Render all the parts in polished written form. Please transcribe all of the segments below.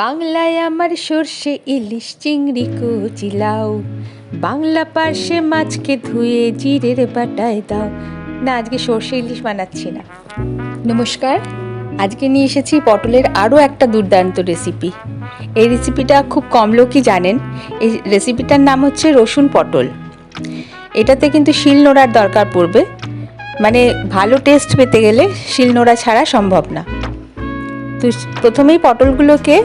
বাংলায় আমার সর্ষে ইলিশ চিংড়ি কচি লাউ, বাংলা পার্শ্বে মাছকে ধুয়ে জিরের বাটায় দাও। না, আজকে সর্ষে ইলিশ বানাচ্ছি না। নমস্কার, আজকে নিয়ে এসেছি পটলের আরও একটা দুর্দান্ত রেসিপি। এই রেসিপিটা খুব কম লোকই জানেন। এই রেসিপিটার নাম হচ্ছে রসুন পটল। এটাতে কিন্তু শিলনোড়ার দরকার পড়বে, মানে ভালো টেস্ট পেতে গেলে শিলনোড়া ছাড়া সম্ভব না। তো প্রথমেই পটলগুলোকে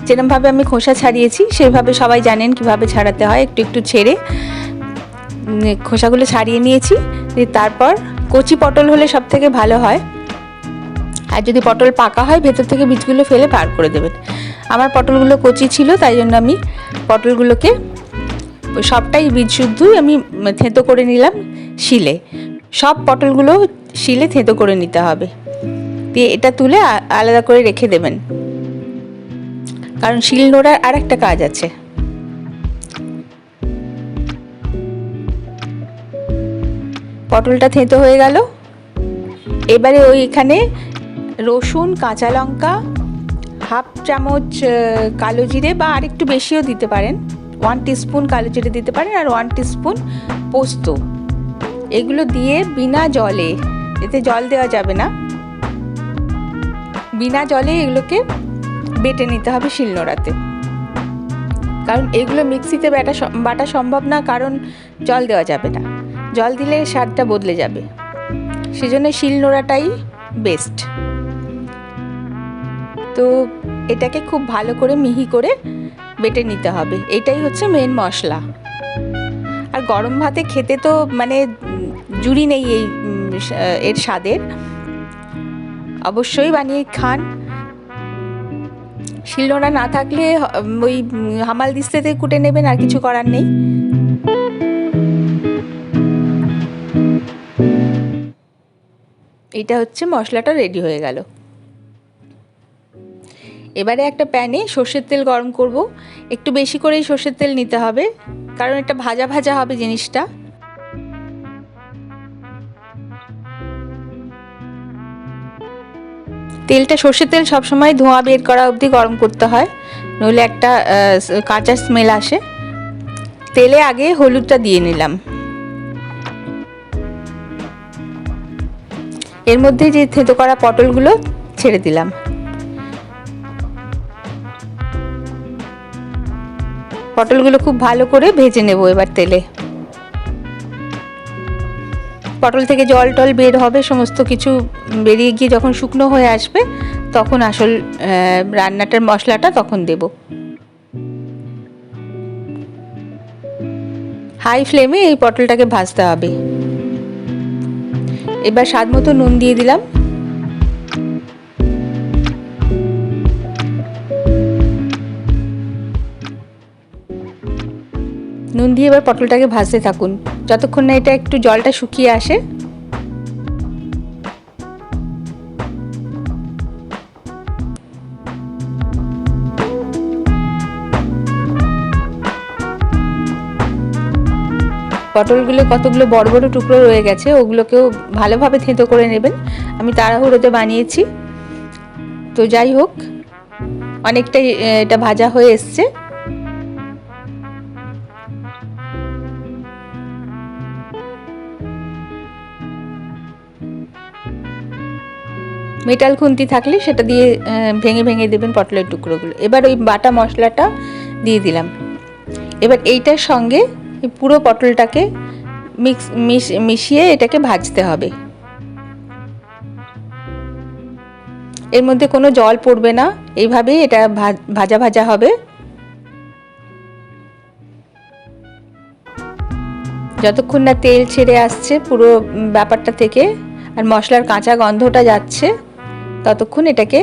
যেরকমভাবে আমি খোসা ছাড়িয়েছি সেইভাবে সবাই জানেন কিভাবে ছাড়াতে হয়। একটু একটু ছেড়ে খোসাগুলো ছাড়িয়ে নিয়েছি। তারপর কচি পটল হলে সব থেকে ভালো হয়, আর যদি পটল পাকা হয় ভেতর থেকে বীজগুলো ফেলে বার করে দেবেন। আমার পটলগুলো কচি ছিল, তাই জন্য আমি পটলগুলোকে সবটাই বীজ শুদ্ধই আমি থেঁতো করে নিলাম শিলে। সব পটলগুলো শিলে থেঁতো করে নিতে হবে, দিয়ে এটা তুলে আলাদা করে রেখে দেবেন, কারণ শিলনোড়ার আর একটা কাজ আছে। পটলটা থেঁতো হয়ে গেল। এবারে এখানে রসুন, কাঁচা লঙ্কা, হাফ চামচ কালো জিরে বা আর একটু বেশিও দিতে পারেন, 1 টিস্পুন কালো জিরে দিতে পারেন, আর 1 টিস্পুন পোস্ত, এগুলো দিয়ে বিনা জলে, এতে জল দেওয়া যাবে না, বিনা জলে এগুলোকে বেটে নিতে হবে শিলনোড়াতে। কারণ এগুলো মিক্সিতে বাটা সম্ভব না, কারণ জল দেওয়া যাবে না, জল দিলে স্বাদটা বদলে যাবে। সেজন্য শিলনোড়াটাই বেস্ট। তো এটাকে খুব ভালো করে মিহি করে বেটে নিতে হবে, এটাই হচ্ছে মেন মশলা। আর গরম ভাতে খেতে তো মানে জুড়ি নেই এর স্বাদের, অবশ্যই বানিয়ে খান। শিলনোড়া না থাকলে ওই হামাল দিস্তাতে কুটে নেবেন, আর কিছু করার নেই। এটা হচ্ছে মশলাটা রেডি হয়ে গেল। এবারে একটা প্যানে সর্ষের তেল গরম করব। একটু বেশি করেই সর্ষের তেল নিতে হবে, কারণ এটা ভাজা ভাজা হবে জিনিসটা। তেলটা, সর্ষের তেল সবসময় ধোঁয়া বের করা অবধি গরম করতে হয়, নইলে একটা কাঁচা স্মেল আসে। তেলে আগে হলুদটা দিয়ে নিলাম, এর মধ্যে যে থেঁতো করা পটলগুলো ছেড়ে দিলাম। পটলগুলো খুব ভালো করে ভেজে নেব এবার তেলে। পটল থেকে জল টল বের হবে, সমস্ত কিছু বেরিয়ে গিয়ে যখন শুকনো হয়ে আসবে তখন আসল রান্নাটার মশলাটা তখন দেব। হাই ফ্লেমে এই পটলটাকে ভাজতে হবে। এবার স্বাদ মতো নুন দিয়ে দিলাম। নুন দিয়ে এবার পটলটাকে ভাজতে থাকুন যতক্ষণ না এটা একটু জলটা শুকিয়ে আসে। পটলগুলো কতগুলো বড় বড় টুকরো রয়ে গেছে, ওগুলোকেও ভালোভাবে থেঁতো করে নেবেন। আমি তাড়াহুড়োতে বানিয়েছি, তো যাই হোক, অনেকটাই এটা ভাজা হয়ে এসছে। মেটাল খুন্তি থাকলে সেটা দিয়ে ভেঙে ভেঙে দেবেন পটলের টুকরোগুলো। এবার ওই বাটা মশলাটা দিয়ে দিলাম। এবার এইটার সঙ্গে পুরো পটলটাকে মিশিয়ে এটাকে ভাজতে হবে। এর মধ্যে কোনো জল পড়বে না, এইভাবেই এটা ভাজা ভাজা হবে। যতক্ষণ না তেল ছেড়ে আসছে পুরো ব্যাপারটা থেকে আর মশলার কাঁচা গন্ধটা যাচ্ছে, ততক্ষণ এটাকে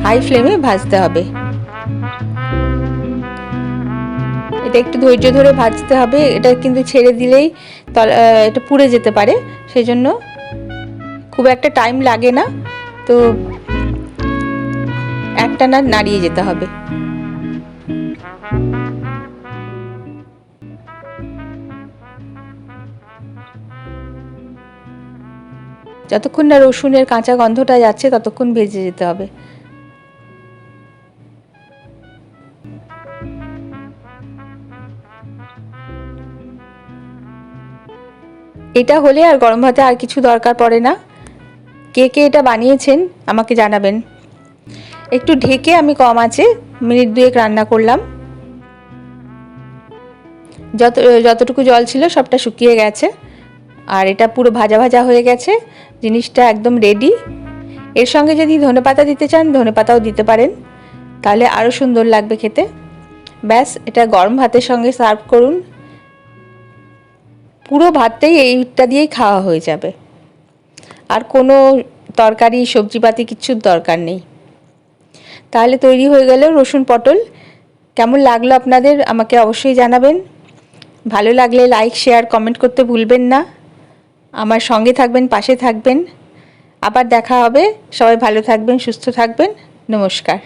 হাই ফ্লেমে ভাজতে হবে। এটা একটু ধৈর্য ধরে ভাজতে হবে, এটা কিন্তু ছেড়ে দিলেই এটা পুড়ে যেতে পারে, সেই জন্য খুব একটা টাইম লাগে না, তো একটানা নাড়িয়ে যেতে হবে। যতক্ষণ না রসুনের কাঁচা গন্ধটা যাচ্ছে ততক্ষণ ভেজে যেতে হবে। এটা হলে আর গরম ভাতে আর কিছু দরকার পড়ে না। কে কে এটা বানিয়েছেন আমাকে জানাবেন। একটু ঢেকে আমি কম আছে মিনিট 2 রান্না করলাম। যতটুকু জল ছিল সবটা শুকিয়ে গেছে, আর এটা পুরো ভাজা ভাজা হয়ে গেছে। জিনিসটা একদম রেডি। এর সঙ্গে যদি ধনেপাতা দিতে চান ধনেপাতাও দিতে পারেন, তাহলে আরও সুন্দর লাগবে খেতে। ব্যাস, এটা গরম ভাতের সঙ্গে সার্ভ করুন। পুরো ভাতটাই এইটা দিয়েই খাওয়া হয়ে যাবে, আর কোনো তরকারি সবজিপাতি কিচ্ছুর দরকার নেই। তাহলে তৈরি হয়ে গেল রসুন পটল। কেমন লাগলো আপনাদের আমাকে অবশ্যই জানাবেন। ভালো লাগলে লাইক শেয়ার কমেন্ট করতে ভুলবেন না। আমার সঙ্গে থাকবেন, পাশে থাকবেন। আবার দেখা হবে। সবাই ভালো থাকবেন, সুস্থ থাকবেন। নমস্কার।